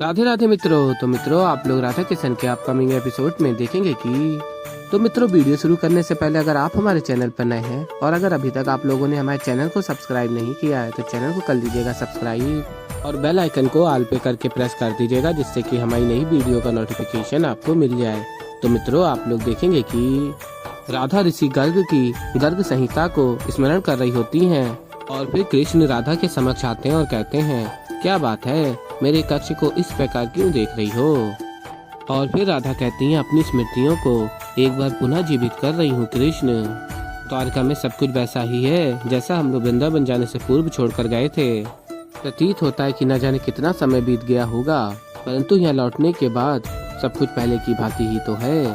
राधे राधे मित्रों। तो मित्रों, आप लोग राधा किशन के अपकमिंग एपिसोड में देखेंगे कि मित्रों, वीडियो शुरू करने से पहले अगर आप हमारे चैनल पर नए हैं और अगर अभी तक आप लोगों ने हमारे चैनल को सब्सक्राइब नहीं किया है तो चैनल को कर लीजिएगा सब्सक्राइब और बेल आइकन को ऑल पे करके प्रेस कर दीजिएगा, जिससे कि हमारी नई वीडियो का नोटिफिकेशन आपको मिल जाए। तो मित्रों, आप लोग देखेंगे कि राधा ऋषि गर्ग की गर्ग संहिता को स्मरण कर रही होती हैं और फिर कृष्ण राधा के समक्ष आते हैं और कहते हैं, क्या बात है, मेरे कक्ष को इस प्रकार क्यों देख रही हो? और फिर राधा कहती हैं, अपनी स्मृतियों को एक बार पुनः जीवित कर रही हूँ कृष्ण। द्वारका में सब कुछ वैसा ही है जैसा हम लोग वृंदावन जाने से पूर्व छोड़कर गए थे। प्रतीत होता है कि न जाने कितना समय बीत गया होगा, परंतु यहाँ लौटने के बाद सब कुछ पहले की भांति ही तो है।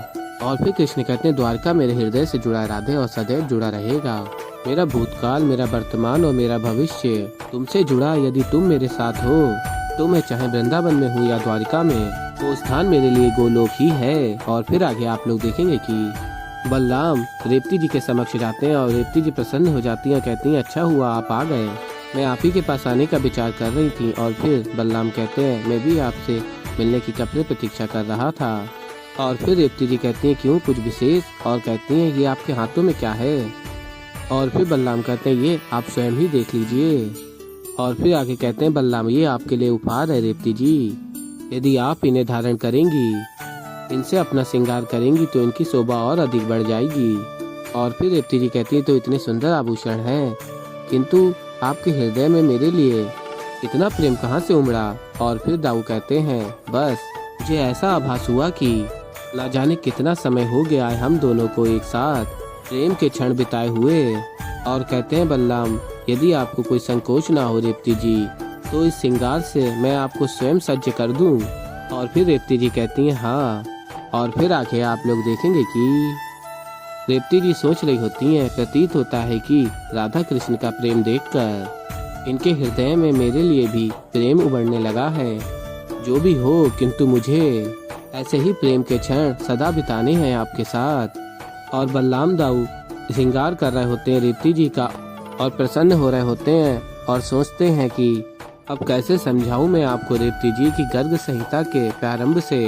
और फिर कृष्ण कहते हैं, द्वारका मेरे हृदय से जुड़ा राधे और सदैव जुड़ा रहेगा। मेरा भूतकाल, मेरा वर्तमान और मेरा भविष्य तुमसे जुड़ा। यदि तुम मेरे साथ हो तो मैं चाहे वृंदावन में हूँ या द्वारका में, वो स्थान मेरे लिए गोलोक ही है। और फिर आगे आप लोग देखेंगे कि बलराम रेवती जी के समक्ष जाते हैं और रेवती जी प्रसन्न हो जाती हैं, कहती हैं, अच्छा हुआ आप आ गए, मैं आप ही के पास आने का विचार कर रही थी। और फिर बलराम कहते हैं, मैं भी आपसे मिलने की कब से प्रतीक्षा कर रहा था। और फिर रेवती जी कहती हैं, क्यों, कुछ विशेष? और कहती हैं, ये आपके हाथों में क्या है? और फिर बलराम कहते हैं, ये आप स्वयं ही देख लीजिए। और फिर आगे कहते हैं, बलराम ये आपके लिए उपहार है रेवती जी, यदि आप इन्हें धारण करेंगी, इनसे अपना श्रृंगार करेंगी तो इनकी शोभा और अधिक बढ़ जाएगी। और फिर रेवती जी कहती है, तो इतने सुंदर आभूषण हैं, किंतु आपके हृदय में मेरे लिए इतना प्रेम कहाँ से उमड़ा? और फिर दाऊ कहते हैं, बस मुझे ऐसा आभास हुआ कि न जाने कितना समय हो गया है हम दोनों को एक साथ प्रेम के क्षण बिताए हुए। और कहते हैं, बलराम यदि आपको कोई संकोच ना हो रेवती जी, तो इस श्रृंगार से मैं आपको स्वयं सज्ज कर दूं। और फिर रेवती जी कहती हैं, हाँ। और फिर आगे आप लोग देखेंगे कि रेवती जी सोच रही होती हैं, प्रतीत होता है कि राधा कृष्ण का प्रेम देखकर इनके हृदय में मेरे लिए भी प्रेम उमड़ने लगा है। जो भी हो, किंतु मुझे ऐसे ही प्रेम के क्षण सदा बिताने हैं आपके साथ। और बलराम दाऊ श्रृंगार कर रहे होते हैं रेवती जी का और प्रसन्न हो रहे होते हैं और सोचते हैं कि अब कैसे समझाऊं मैं आपको रेवती जी की गर्ग संहिता के प्रारंभ से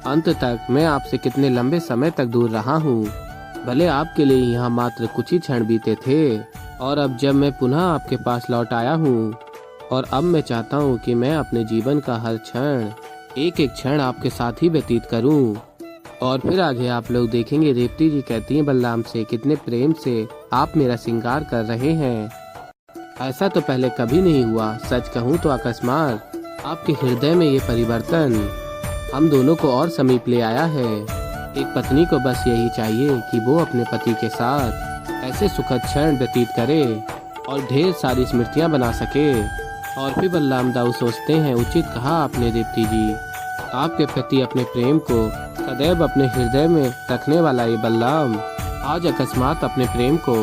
अंत तक मैं आपसे कितने लंबे समय तक दूर रहा हूँ। भले आपके लिए यहाँ मात्र कुछ ही क्षण बीते थे और अब जब मैं पुनः आपके पास लौट आया हूँ और अब मैं चाहता हूँ कि मैं अपने जीवन का हर क्षण एक एक क्षण आपके साथ ही व्यतीत करूँ। और फिर आगे आप लोग देखेंगे, रेवती जी कहती हैं बलराम से, कितने प्रेम से आप मेरा श्रृंगार कर रहे हैं, ऐसा तो पहले कभी नहीं हुआ। सच कहूँ तो अकस्मात आपके हृदय में ये परिवर्तन हम दोनों को और समीप ले आया है। एक पत्नी को बस यही चाहिए कि वो अपने पति के साथ ऐसे सुखद क्षण व्यतीत करे और ढेर सारी स्मृतियाँ बना सके। और फिर बलराम दाऊ सोचते हैं, उचित कहा आपने रेवती जी, आपके प्रति अपने प्रेम को सदैव अपने हृदय में रखने वाला ये बलराम आज अकस्मात अपने प्रेम को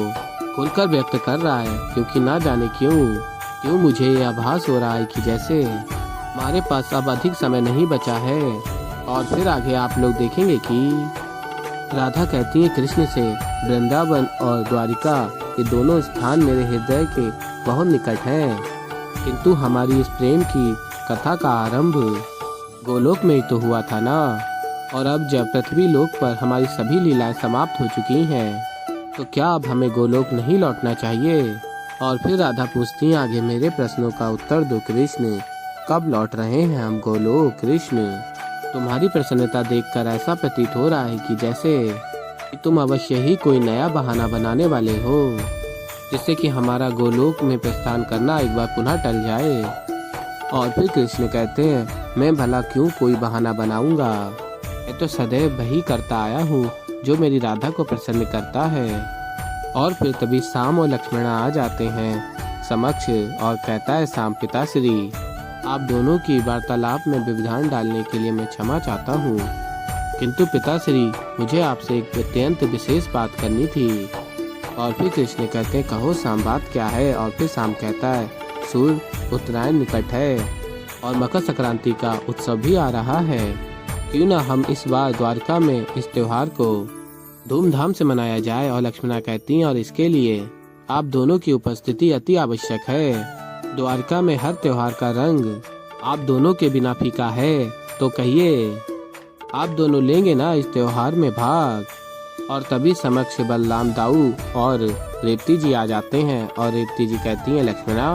खुलकर व्यक्त कर रहा है, क्योंकि ना जाने क्यों मुझे ये आभास हो रहा है कि जैसे हमारे पास अब अधिक समय नहीं बचा है। और फिर आगे आप लोग देखेंगे कि राधा कहती है कृष्ण से, वृंदावन और द्वारिका ये दोनों स्थान मेरे हृदय के बहुत निकट हैं, किंतु हमारी इस प्रेम की कथा का आरंभ गोलोक में ही तो हुआ था ना। और अब जब पृथ्वी लोक पर हमारी सभी लीलाएं समाप्त हो चुकी हैं, तो क्या अब हमें गोलोक नहीं लौटना चाहिए? और फिर राधा पूछती हैं, आगे मेरे प्रश्नों का उत्तर दो कृष्ण, कब लौट रहे हैं हम गोलोक? कृष्ण, तुम्हारी प्रसन्नता देखकर ऐसा प्रतीत हो रहा है कि जैसे कि तुम अवश्य ही कोई नया बहाना बनाने वाले हो, जिससे कि हमारा गोलोक में प्रस्थान करना एक बार पुनः टल जाए। और फिर कृष्ण कहते हैं, मैं भला क्यों कोई बहाना बनाऊंगा, मैं तो सदैव वही करता आया हूँ जो मेरी राधा को प्रसन्न करता है। और फिर तभी शाम और लक्ष्मण आ जाते हैं समक्ष और कहता है, शाम पिताश्री, आप दोनों की वार्तालाप में व्यवधान डालने के लिए मैं क्षमा चाहता हूँ, किंतु पिताश्री मुझे आपसे एक अत्यंत विशेष बात करनी थी। और फिर कृष्ण कहते हैं, कहो शाम, बात क्या है? और फिर शाम कहता है, सूर्य उत्तरायण निकट है और मकर संक्रांति का उत्सव भी आ रहा है, क्यों ना हम इस बार द्वारका में इस त्योहार को धूमधाम से मनाया जाए। और लक्ष्मणा कहती हैं, और इसके लिए आप दोनों की उपस्थिति अति आवश्यक है। द्वारका में हर त्योहार का रंग आप दोनों के बिना फीका है, तो कहिए आप दोनों लेंगे ना इस त्योहार में भाग। और तभी समक्ष बलराम दाऊ और रेवती जी आ जाते हैं और रेवती जी कहती हैं, लक्ष्मणा,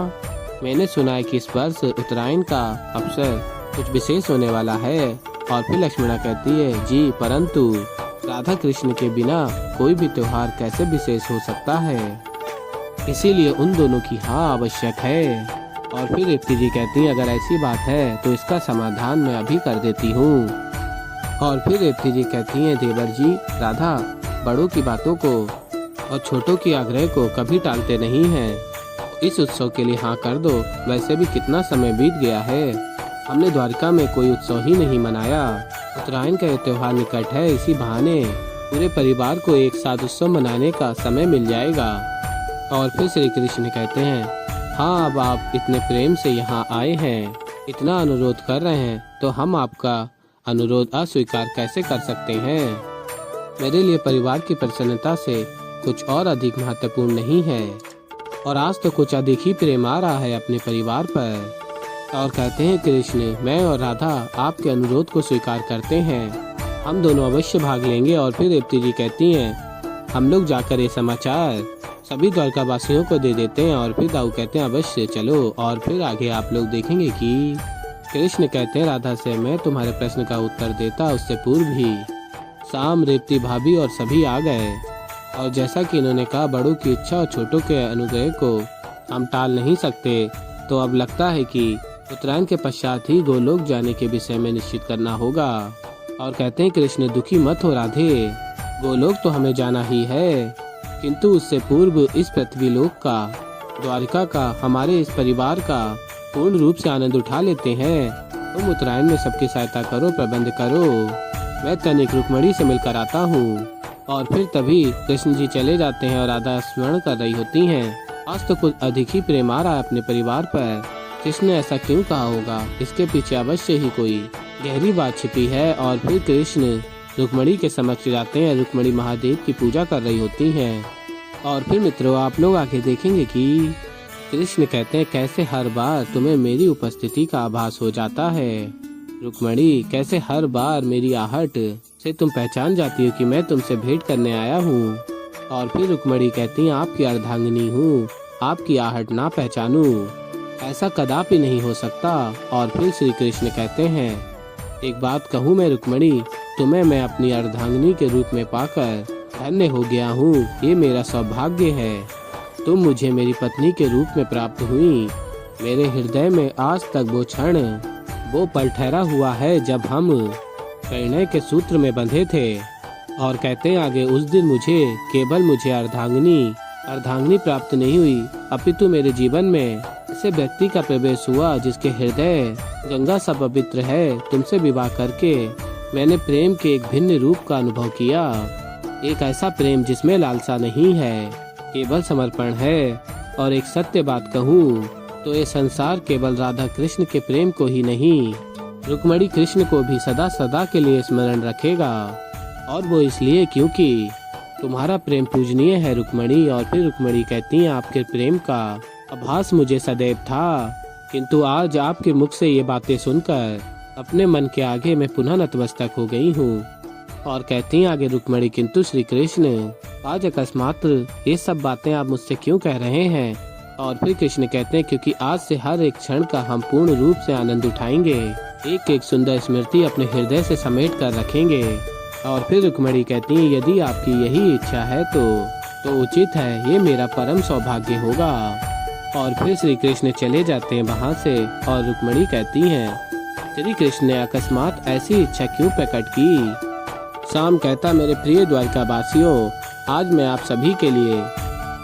मैंने सुना है कि इस वर्ष उत्तरायण का अवसर कुछ विशेष होने वाला है। और फिर लक्ष्मणा कहती है, जी परंतु राधा कृष्ण के बिना कोई भी त्योहार कैसे विशेष हो सकता है, इसीलिए उन दोनों की हाँ आवश्यक है। और फिर रेवती जी कहती हैं, अगर ऐसी बात है तो इसका समाधान मैं अभी कर देती हूँ। और फिर रेवती जी कहती हैं, देवर जी, राधा बड़ों की बातों को और छोटों की आग्रह को कभी टालते नहीं हैं। इस उत्सव के लिए हाँ कर दो। वैसे भी कितना समय बीत गया है, हमने द्वारका में कोई उत्सव ही नहीं मनाया। उत्तरायण का यह त्योहार निकट है, इसी बहाने पूरे परिवार को एक साथ उत्सव मनाने का समय मिल जाएगा। और फिर श्री कृष्ण कहते हैं, हाँ अब आप इतने प्रेम से यहाँ आए हैं, इतना अनुरोध कर रहे हैं, तो हम आपका अनुरोध अस्वीकार कैसे कर सकते हैं। मेरे लिए परिवार की प्रसन्नता से कुछ और अधिक महत्वपूर्ण नहीं है, और आज तो कुछ अधिक ही प्रेम आ रहा है अपने परिवार पर। और कहते हैं, कृष्ण, मैं और राधा आपके अनुरोध को स्वीकार करते हैं, हम दोनों अवश्य भाग लेंगे। और फिर रेवती जी कहती हैं, हम लोग जाकर ये समाचार सभी द्वारका वासियों को दे देते हैं। और फिर दाऊ कहते हैं, अवश्य चलो। और फिर आगे आप लोग देखेंगे कि कृष्ण कहते हैं राधा से, मैं तुम्हारे प्रश्न का उत्तर देता उससे पूर्व ही शाम रेवती भाभी और सभी आ गए। और जैसा कि इन्होंने कहा, बड़ों की इच्छा और छोटों के अनुग्रह को हम टाल नहीं सकते, तो अब लगता है कि उत्तरायण के पश्चात ही गोलोक जाने के विषय में निश्चित करना होगा। और कहते हैं, कृष्ण दुखी मत हो राधे, गोलोक तो हमें जाना ही है, किंतु उससे पूर्व इस पृथ्वी लोक का, द्वारिका का, हमारे इस परिवार का पूर्ण रूप से आनंद उठा लेते हैं। तुम उत्तरायण में सबकी सहायता करो, प्रबंध करो, मैं तनिक रुक्मणी से मिलकर आता हूँ। और फिर तभी कृष्ण जी चले जाते हैं और राधा स्मरण कर रही होती हैं। आज तो कुछ अधिक ही प्रेम आ रहा है अपने परिवार पर। कृष्ण ने ऐसा क्यों कहा होगा, इसके पीछे अवश्य ही कोई गहरी बात छिपी है। और फिर कृष्ण रुक्मणी के समक्ष जाते हैं, रुक्मणी महादेव की पूजा कर रही होती हैं। और फिर मित्रों, आप लोग आगे देखेंगे कि कृष्ण कहते हैं, कैसे हर बार तुम्हें मेरी उपस्थिति का आभास हो जाता है रुक्मणी, कैसे हर बार मेरी आहट से तुम पहचान जाती हो कि मैं तुमसे भेंट करने आया हूँ। और फिर रुक्मणी कहती हैं, आपकी अर्धांगिनी हूँ, आपकी आहट ना पहचानूं, ऐसा कदापि नहीं हो सकता। और फिर श्री कृष्ण कहते हैं, एक बात कहूँ मैं रुक्मणी, तुम्हें मैं अपनी अर्धांगिनी के रूप में पाकर धन्य हो गया हूँ, ये मेरा सौभाग्य है। तुम मुझे मेरी पत्नी के रूप में प्राप्त हुई। मेरे हृदय में आज तक वो क्षण, वो पल ठहरा हुआ है जब हम परिणय के सूत्र में बंधे थे। और कहते हैं आगे, उस दिन मुझे अर्धांगिनी प्राप्त नहीं हुई, अपितु मेरे जीवन में ऐसे व्यक्ति का प्रवेश हुआ जिसके हृदय गंगा सा पवित्र है। तुमसे विवाह करके मैंने प्रेम के एक भिन्न रूप का अनुभव किया, एक ऐसा प्रेम जिसमें लालसा नहीं है, केवल समर्पण है। और एक सत्य बात कहूँ तो ये संसार केवल राधा कृष्ण के प्रेम को ही नहीं, रुक्मणी कृष्ण को भी सदा सदा के लिए स्मरण रखेगा। और वो इसलिए क्योंकि तुम्हारा प्रेम पूजनीय है रुक्मणी। और फिर रुक्मणी कहती हैं, आपके प्रेम का आभास मुझे सदैव था, किंतु आज आपके मुख से ये बातें सुनकर अपने मन के आगे मैं पुनः नतमस्तक हो गई हूँ। और कहती हैं आगे रुक्मणी, किंतु श्री कृष्ण, आज अकस्मात ये सब बातें आप मुझसे क्यों कह रहे हैं। और फिर कृष्ण कहते हैं, क्योंकि आज से हर एक क्षण का हम पूर्ण रूप से आनंद उठाएंगे, एक एक सुंदर स्मृति अपने हृदय से समेट कर रखेंगे। और फिर रुक्मणी कहती हैं, यदि आपकी यही इच्छा है तो उचित है, ये मेरा परम सौभाग्य होगा। और फिर श्री कृष्ण चले जाते हैं वहाँ से। और रुक्मणी कहती हैं, श्री कृष्ण ने अकस्मात ऐसी इच्छा क्यों प्रकट की। शाम कहता, मेरे प्रिय द्वारका वासियों, आज मैं आप सभी के लिए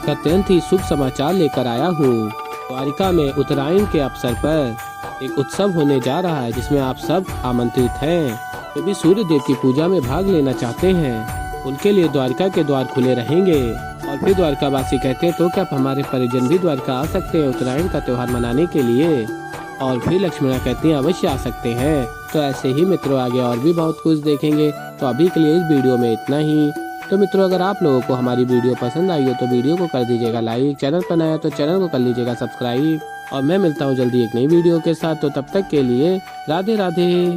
अत्यंत ही शुभ समाचार लेकर आया हूँ। द्वारिका में उत्तरायण के अवसर पर एक उत्सव होने जा रहा है, जिसमें आप सब आमंत्रित हैं। जो भी सूर्य देव की पूजा में भाग लेना चाहते हैं, उनके लिए द्वारका के द्वार खुले रहेंगे। और फिर द्वारका वासी कहते हैं, तो क्या हमारे परिजन भी द्वारका आ सकते हैं उत्तरायण का त्योहार मनाने के लिए। और फिर लक्ष्मणा कहती हैं, अवश्य आ सकते हैं। तो ऐसे ही मित्रों आगे और भी बहुत कुछ देखेंगे। तो अभी के लिए इस वीडियो में इतना ही। तो मित्रों, अगर आप लोगों को हमारी वीडियो पसंद आई हो तो वीडियो को कर दीजिएगा लाइक, चैनल पर नया तो चैनल को कर लीजिएगा सब्सक्राइब। और मैं मिलता हूँ जल्दी एक नई वीडियो के साथ। तो तब तक के लिए राधे राधे।